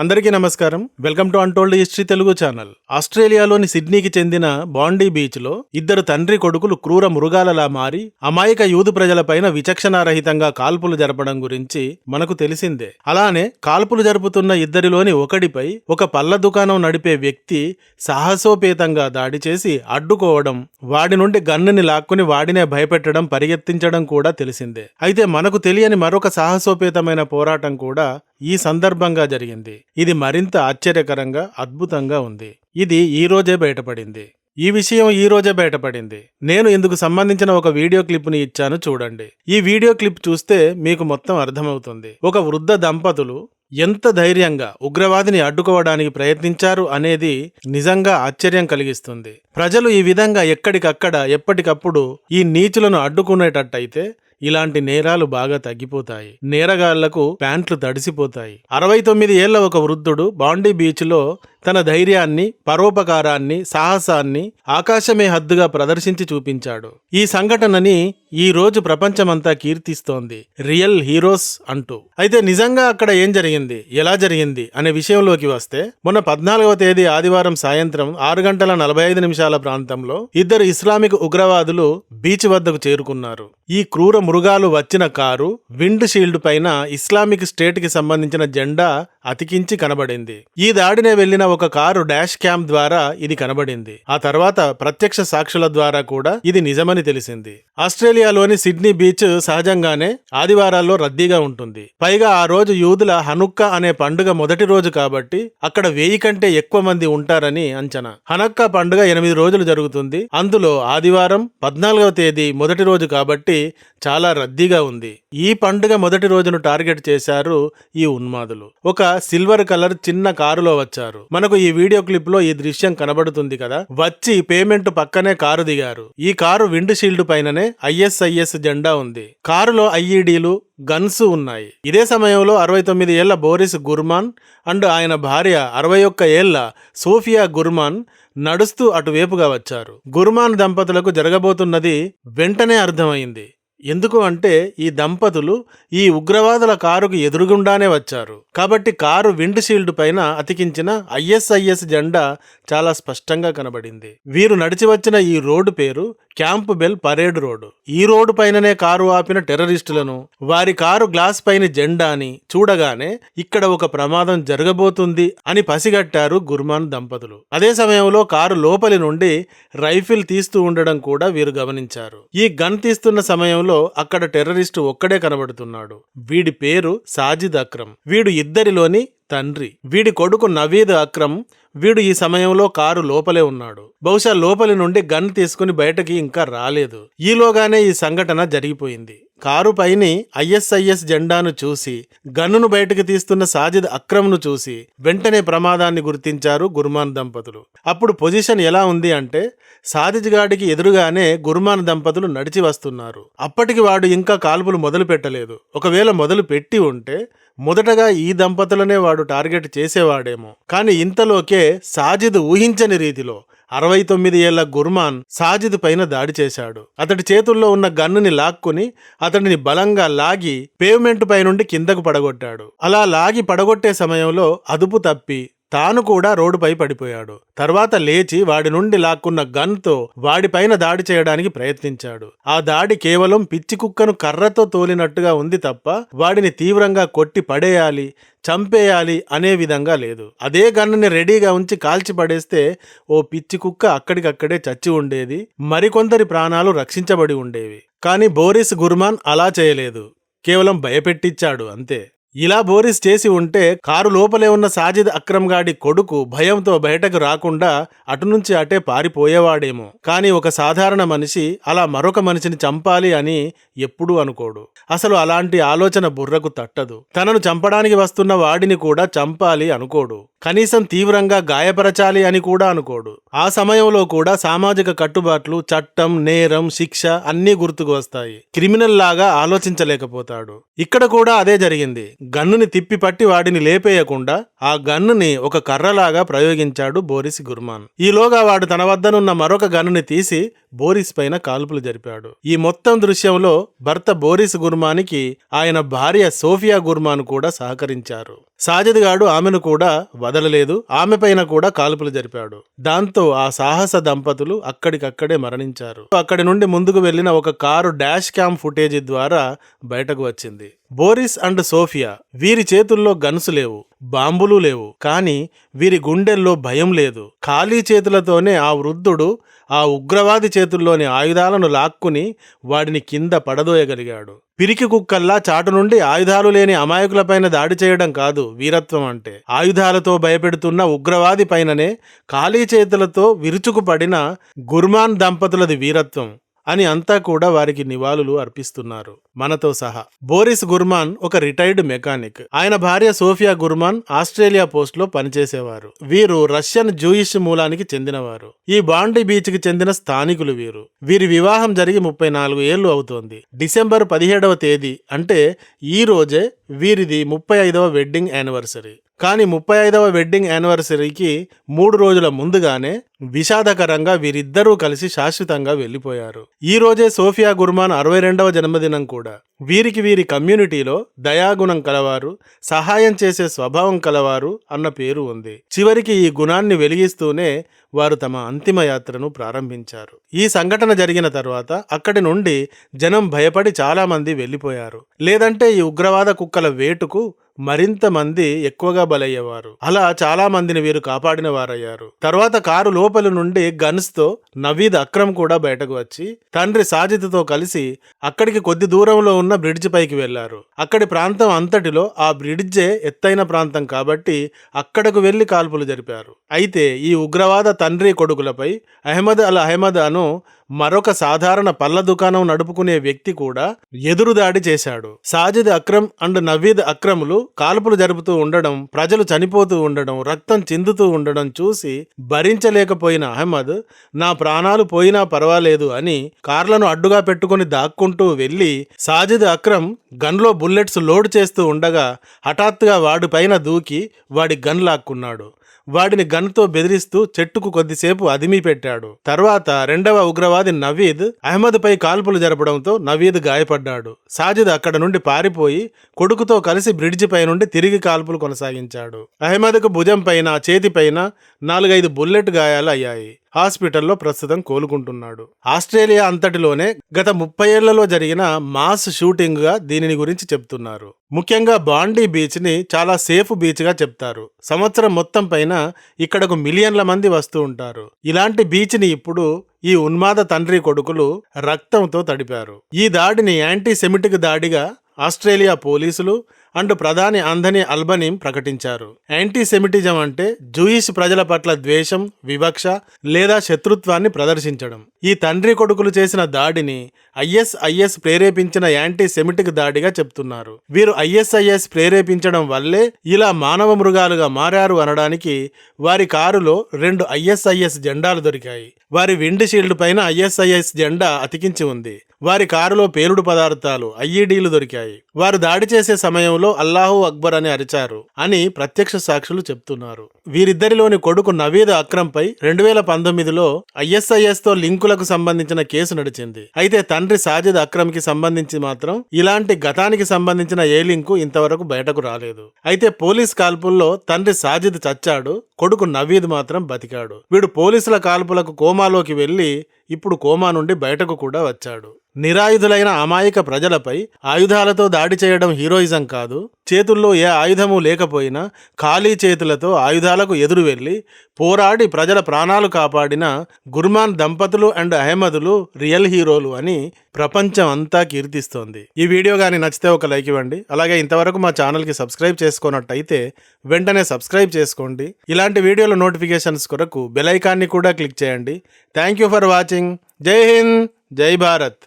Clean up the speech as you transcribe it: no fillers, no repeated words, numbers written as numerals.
అందరికీ నమస్కారం. Welcome to untold history Telugu channel. ఆస్ట్రేలియాలోని సిడ్నీకి చెందిన బాండీ బీచ్ లో ఇద్దరు తండ్రి కొడుకులు క్రూర మృగాలలా మారి అమాయక యూదు ప్రజలపైన విచక్షణారహితంగా కాల్పులు జరపడం గురించి మనకు తెలిసిందే. అలానే కాల్పులు జరుపుతున్న ఇద్దరిలోని ఒకడిపై ఒక పళ్ళ దుకాణం నడిపే వ్యక్తి సాహసోపేతంగా దాడి చేసి అడ్డుకోవడం, వాడి నుండి గన్నుని లాక్కుని వాడినే భయపెట్టడం, పరిగెత్తించడం కూడా తెలిసిందే. అయితే మనకు తెలియని మరొక సాహసోపేతమైన పోరాటం కూడా ఈ సందర్భంగా జరిగింది. ఇది మరింత ఆశ్చర్యకరంగా, అద్భుతంగా ఉంది. ఇది ఈ రోజే బయటపడింది. ఈ విషయం ఈ రోజే బయటపడింది. నేను ఇందుకు సంబంధించిన ఒక వీడియో క్లిప్ ని ఇచ్చాను, చూడండి. ఈ వీడియో క్లిప్ చూస్తే మీకు మొత్తం అర్థమవుతుంది. ఒక వృద్ధ దంపతులు ఎంత ధైర్యంగా ఉగ్రవాదిని అడ్డుకోవడానికి ప్రయత్నించారు అనేది నిజంగా ఆశ్చర్యం కలిగిస్తుంది. ప్రజలు ఈ విధంగా ఎక్కడికక్కడ ఎప్పటికప్పుడు ఈ నీచులను అడ్డుకునేటట్టయితే ఇలాంటి నేరాలు బాగా తగ్గిపోతాయి. నేరగాళ్లకు ప్యాంట్లు తడిసిపోతాయి. 69 ఏళ్ల ఒక వృద్ధుడు బాండీ బీచ్ లో తన ధైర్యాన్ని, పరోపకారాన్ని, సాహసాన్ని ఆకాశమే హద్దుగా ప్రదర్శించి చూపించాడు. ఈ సంఘటనని ఈ రోజు ప్రపంచమంతా కీర్తిస్తోంది, రియల్ హీరోస్ అంటూ. అయితే నిజంగా అక్కడ ఏం జరిగింది, ఎలా జరిగింది అనే విషయంలోకి వస్తే, మొన్న 14వ తేదీ ఆదివారం సాయంత్రం 6:45 ప్రాంతంలో ఇద్దరు ఇస్లామిక్ ఉగ్రవాదులు బీచ్ వద్దకు చేరుకున్నారు. ఈ క్రూర మృగాలు వచ్చిన కారు విండ్ షీల్డ్ పైన ఇస్లామిక్ స్టేట్ కి సంబంధించిన జెండా అతికించి కనబడింది. ఈ దాడినే వెళ్లిన ఒక కారు డాష్ క్యామ్ ద్వారా ఇది కనబడింది. ఆ తర్వాత ప్రత్యక్ష సాక్షుల ద్వారా కూడా ఇది నిజమని తెలిసింది. ఆస్ట్రేలియాలోని సిడ్నీ బీచ్ సహజంగానే ఆదివారాల్లో రద్దీగా ఉంటుంది. పైగా ఆ రోజు యూదుల హనుక్కా అనే పండుగ మొదటి రోజు కాబట్టి అక్కడ 1000 కంటే ఎక్కువ మంది ఉంటారని అంచనా. హనక్కా పండుగ 8 రోజులు జరుగుతుంది. అందులో ఆదివారం 14వ తేదీ మొదటి రోజు కాబట్టి చాలా రద్దీగా ఉంది. ఈ పండుగ మొదటి రోజును టార్గెట్ చేశారు ఈ ఉన్మాదులు. ఒక సిల్వర్ కలర్ చిన్న కారులో వచ్చారు. మనకు ఈ వీడియో క్లిప్ లో ఈ దృశ్యం కనబడుతుంది కదా. వచ్చి పేమెంట్ పక్కనే కారు దిగారు. ఈ కారు విండ్ షీల్డ్ పైననే ISIS జెండా ఉంది. కారులో IEDలు, గన్స్ ఉన్నాయి. ఇదే సమయంలో 69 ఏళ్ల బోరిస్ గుర్మాన్ అండ్ ఆయన భార్య 61 ఏళ్ల సోఫియా గుర్మాన్ నడుస్తూ అటువైపుగా వచ్చారు. గుర్మాన్ దంపతులకు జరగబోతున్నది వెంటనే అర్థమైంది. ఎందుకు అంటే ఈ దంపతులు ఈ ఉగ్రవాదుల కారుకు ఎదురుగుండానే వచ్చారు కాబట్టి కారు విండ్ షీల్డ్ పైన అతికించిన ISIS జెండా చాలా స్పష్టంగా కనబడింది. వీరు నడిచి వచ్చిన ఈ రోడ్డు పేరు క్యాంప్ బెల్ పరేడ్ రోడ్డు. ఈ రోడ్డు పైననే కారు ఆపిన టెర్రరిస్టులను, వారి కారు గ్లాస్ పైన జెండాని చూడగానే ఇక్కడ ఒక ప్రమాదం జరగబోతుంది అని పసిగట్టారు గుర్మాన్ దంపతులు. అదే సమయంలో కారు లోపలి నుండి రైఫిల్ తీస్తూ ఉండడం కూడా వీరు గమనించారు. ఈ గన్ తీస్తున్న సమయంలో అక్కడ టెర్రరిస్టు ఒక్కడే కనబడుతున్నాడు. వీడి పేరు సాజిద్ అక్రమ్. వీడు ఇద్దరిలోని తండ్రి. వీడి కొడుకు నవీద్ అక్రమ్. వీడు ఈ సమయంలో కారు లోపలే ఉన్నాడు. బహుశా లోపలి నుండి గన్ తీసుకుని బయటకి ఇంకా రాలేదు. ఈలోగానే ఈ సంఘటన జరిగిపోయింది. కారు పైని ISIS జెండాను చూసి, గన్నును బయటకు తీస్తున్న సాజిద్ అక్రమ్ను చూసి వెంటనే ప్రమాదాన్ని గుర్తించారు గుర్మాన్ దంపతులు. అప్పుడు పొజిషన్ ఎలా ఉంది అంటే, సాజిద్ గాడికి ఎదురుగానే గుర్మాన్ దంపతులు నడిచి వస్తున్నారు. అప్పటికి వాడు ఇంకా కాల్పులు మొదలు పెట్టలేదు. ఒకవేళ మొదలు పెట్టి ఉంటే మొదటగా ఈ దంపతులనే వాడు టార్గెట్ చేసేవాడేమో. కానీ ఇంతలోకే సాజిద్ ఊహించని రీతిలో 69 ఏళ్ల గుర్మాన్ సాజిద్ పైన దాడి చేశాడు. అతడి చేతుల్లో ఉన్న గన్నుని లాక్కుని అతడిని బలంగా లాగి పేవ్మెంట్ పై నుండి కిందకు పడగొట్టాడు. అలా లాగి పడగొట్టే సమయంలో అదుపు తప్పి తాను కూడా రోడ్డుపై పడిపోయాడు. తర్వాత లేచి వాడి నుండి లాక్కున్న గన్తో వాడిపైన దాడి చేయడానికి ప్రయత్నించాడు. ఆ దాడి కేవలం పిచ్చి కుక్కను కర్రతో తోలినట్టుగా ఉంది తప్ప వాడిని తీవ్రంగా కొట్టి పడేయాలి, చంపేయాలి అనే విధంగా లేదు. అదే గన్నుని రెడీగా ఉంచి కాల్చి పడేస్తే ఓ పిచ్చి కుక్క అక్కడికక్కడే చచ్చి ఉండేది, మరికొందరి ప్రాణాలు రక్షించబడి ఉండేవి. కానీ బోరిస్ గుర్మాన్ అలా చేయలేదు, కేవలం భయపెట్టించాడు అంతే. ఇలా బోరిస్ చేసి ఉంటే కారు లోపలే ఉన్న సాజిద్ అక్రమ్ గాడి కొడుకు భయంతో బయటకు రాకుండా అటు నుంచి అటే పారిపోయేవాడేమో. కానీ ఒక సాధారణ మనిషి అలా మరొక మనిషిని చంపాలి అని ఎప్పుడూ అనుకోడు. అసలు అలాంటి ఆలోచన బుర్రకు తట్టదు. తనను చంపడానికి వస్తున్న వాడిని కూడా చంపాలి అనుకోడు. కనీసం తీవ్రంగా గాయపరచాలి అని కూడా అనుకోడు. ఆ సమయంలో కూడా సామాజిక కట్టుబాట్లు, చట్టం, నేరం, శిక్ష అన్నీ గుర్తుకు వస్తాయి. క్రిమినల్ లాగా ఆలోచించలేకపోతాడు. ఇక్కడ కూడా అదే జరిగింది. గన్నుని తిప్పి పట్టి వాడిని లేపేయకుండా ఆ గన్నుని ఒక కర్రలాగా ప్రయోగించాడు బోరిస్ గుర్మాన్. ఈలోగా వాడు తన వద్దనున్న మరొక గన్నుని తీసి బోరిస్ పైన కాల్పులు జరిపాడు. ఈ మొత్తం దృశ్యంలో భర్త బోరిస్ గుర్మానికి ఆయన భార్య సోఫియా గుర్మాన్ కూడా సహకరించారు. సాజిద్ గాడు ఆమెను కూడా వదలలేదు, ఆమె పైన కూడా కాల్పులు జరిపాడు. దాంతో ఆ సాహస దంపతులు అక్కడికక్కడే మరణించారు. అక్కడి నుండి ముందుకు వెళ్లిన ఒక కారు డాష్ క్యామ్ ఫుటేజీ ద్వారా బయటకు వచ్చింది. బోరిస్ అండ్ సోఫియా, వీరి చేతుల్లో గన్స్ లేవు, బాంబులు లేవు, కానీ వీరి గుండెల్లో భయం లేదు. ఖాళీ చేతులతోనే ఆ వృద్ధుడు ఆ ఉగ్రవాది చేతుల్లోని ఆయుధాలను లాక్కుని వాడిని కింద పడదోయగలిగాడు. పిరికి కుక్కల్లా చాటు నుండి ఆయుధాలు లేని అమాయకులపైన దాడి చేయడం కాదు వీరత్వం అంటే. ఆయుధాలతో భయపెడుతున్న ఉగ్రవాది పైననే ఖాళీ చేతులతో విరుచుకుపడిన గుర్మాన్ దంపతులది వీరత్వం అని అంతా కూడా వారికి నివాళులు అర్పిస్తున్నారు, మనతో సహా. బోరిస్ గుర్మాన్ ఒక రిటైర్డ్ మెకానిక్. ఆయన భార్య సోఫియా గుర్మాన్ ఆస్ట్రేలియా పోస్ట్ లో పనిచేసేవారు. వీరు రష్యన్ జూయిష్ మూలానికి చెందినవారు. ఈ బాండీ బీచ్ కి చెందిన స్థానికులు వీరు. వీరి వివాహం జరిగి 34 ఏళ్లు అవుతోంది. డిసెంబర్ 17వ తేదీ అంటే ఈ రోజే వీరిది 35వ వెడ్డింగ్ యానివర్సరీ. కానీ 35వ వెడ్డింగ్ యానివర్సరీకి 3 రోజుల ముందుగానే విషాదకరంగా వీరిద్దరూ కలిసి శాశ్వతంగా వెళ్లిపోయారు. ఈ రోజే సోఫియా గుర్మాన్ 62వ జన్మదినం కూడా. వీరికి వీరి కమ్యూనిటీలో దయాగుణం కలవారు, సహాయం చేసే స్వభావం కలవారు అన్న పేరు ఉంది. చివరికి ఈ గుణాన్ని వెలిగిస్తూనే వారు తమ అంతిమ యాత్రను ప్రారంభించారు. ఈ సంఘటన జరిగిన తర్వాత అక్కడి నుండి జనం భయపడి చాలా మంది వెళ్లిపోయారు. లేదంటే ఈ ఉగ్రవాద కుక్కల వేటుకు మరింత మంది ఎక్కువగా బలయ్యేవారు. అలా చాలా మందిని వీరు కాపాడిన వారయ్యారు. తర్వాత కారు లోపలి నుండి గన్స్ తో నవీద్ అక్రమ్ కూడా బయటకు వచ్చి తండ్రి సాజిద్ తో కలిసి అక్కడికి కొద్ది దూరంలో ఉన్న బ్రిడ్జ్ పైకి వెళ్లారు. అక్కడి ప్రాంతం అంతటిలో ఆ బ్రిడ్జే ఎత్తైన ప్రాంతం కాబట్టి అక్కడకు వెళ్లి కాల్పులు జరిపారు. అయితే ఈ ఉగ్రవాద తండ్రి కొడుకులపై అహ్మద్ అల్ అహ్మద్ అను మరొక సాధారణ పళ్ళ దుకాణం నడుపుకునే వ్యక్తి కూడా ఎదురుదాడి చేశాడు. సాజిద్ అక్రమ్ అండ్ నవీద్ అక్రములు కాల్పులు జరుపుతూ ఉండడం, ప్రజలు చనిపోతూ ఉండడం, రక్తం చిందుతూ ఉండడం చూసి భరించలేకపోయిన అహ్మద్ నా ప్రాణాలు పోయినా పర్వాలేదు అని కార్లను అడ్డుగా పెట్టుకుని దాక్కుంటూ వెళ్లి సాజిద్ అక్రమ్ గన్లో బుల్లెట్స్ లోడ్ చేస్తూ ఉండగా హఠాత్తుగా వాడిపైన దూకి వాడి గన్ లాక్కున్నాడు. వాడిని గన్తో బెదిరిస్తూ చెట్టుకు కొద్దిసేపు అదిమి పెట్టాడు. తర్వాత రెండవ ఉగ్రవాది నవీద్ అహ్మద్ పై కాల్పులు జరపడంతో నవీద్ గాయపడ్డాడు. సాజిద్ అక్కడ నుండి పారిపోయి కొడుకుతో కలిసి బ్రిడ్జి పై నుండి తిరిగి కాల్పులు కొనసాగించాడు. అహ్మద్కు భుజం పైన, చేతి పైన 4-5 బుల్లెట్ గాయాలు అయ్యాయి. హాస్పిటల్లో ప్రస్తుతం కోలుకుంటున్నాడు. ఆస్ట్రేలియా అంతటిలోనే గత 30 ఏళ్లలో జరిగిన మాస్ షూటింగ్ గా దీనిని గురించి చెప్తున్నారు. ముఖ్యంగా బాండీ బీచ్ ని చాలా సేఫ్ బీచ్ గా చెప్తారు. సంవత్సరం మొత్తం పైన ఇక్కడకు మిలియన్ల మంది వస్తూ ఉంటారు. ఇలాంటి బీచ్ ని ఇప్పుడు ఈ ఉన్మాద తండ్రి కొడుకులు రక్తంతో తడిపారు. ఈ దాడిని యాంటీ సెమిటిక్ దాడిగా ఆస్ట్రేలియా పోలీసులు అండ్ ప్రధాని ఆంథనీ అల్బనీ ప్రకటించారు. యాంటీ సెమిటిజం అంటే జూయిష్ ప్రజల పట్ల ద్వేషం, వివక్ష లేదా శత్రుత్వాన్ని ప్రదర్శించడం. ఈ తండ్రి కొడుకులు చేసిన దాడిని ఐఎస్ఐఎస్ ప్రేరేపించిన యాంటీ సెమిటిక్ దాడిగా చెప్తున్నారు. వీరు ఐఎస్ఐఎస్ ప్రేరేపించడం వల్లే ఇలా మానవ మృగాలుగా మారారు అనడానికి వారి కారులో 2 ఐఎస్ఐఎస్ జెండాలు దొరికాయి. వారి విండ్ షీల్డ్ పైన ఐఎస్ఐఎస్ జెండా అతికించి ఉంది. వారి కారులో పేలుడు పదార్థాలు, ఐఈడీలు దొరికాయి. వారు దాడి చేసే సమయంలో అల్లాహు అక్బర్ అని అరిచారు అని ప్రత్యక్ష సాక్షులు చెప్తున్నారు. వీరిద్దరిలోని కొడుకు నవీద్ అక్రమ్ పై 2019లో ఐఎస్ఐఎస్ తో లింకులకు సంబంధించిన కేసు నడిచింది. అయితే తండ్రి సాజిద్ అక్రమ్ కి సంబంధించి మాత్రం ఇలాంటి గతానికి సంబంధించిన ఏ లింకు ఇంతవరకు బయటకు రాలేదు. అయితే పోలీస్ కాల్పుల్లో తండ్రి సాజిద్ చచ్చాడు, కొడుకు నవీద్ మాత్రం బతికాడు. వీడు పోలీసుల కాల్పులకు కోమాలోకి వెళ్లి ఇప్పుడు కోమా నుండి బయటకు కూడా వచ్చాడు. నిరాయుధులైన అమాయక ప్రజలపై ఆయుధాలతో దాడి చేయడం హీరోయిజం కాదు. చేతుల్లో ఏ ఆయుధము లేకపోయినా ఖాళీ చేతులతో ఆయుధాలకు ఎదురు వెళ్లి పోరాడి ప్రజల ప్రాణాలు కాపాడిన గుర్మాన్ దంపతులు అండ్ అహ్మదులు రియల్ హీరోలు అని ప్రపంచం అంతా కీర్తిస్తోంది. ఈ వీడియో కానీ నచ్చితే ఒక లైక్ ఇవ్వండి. అలాగే ఇంతవరకు మా ఛానల్కి సబ్స్క్రైబ్ చేసుకున్నట్టయితే వెంటనే సబ్స్క్రైబ్ చేసుకోండి. ఇలాంటి వీడియోల నోటిఫికేషన్స్ కొరకు బెల్ ఐకాన్ని కూడా క్లిక్ చేయండి. Thank you for watching. జై హింద్, జై భారత్.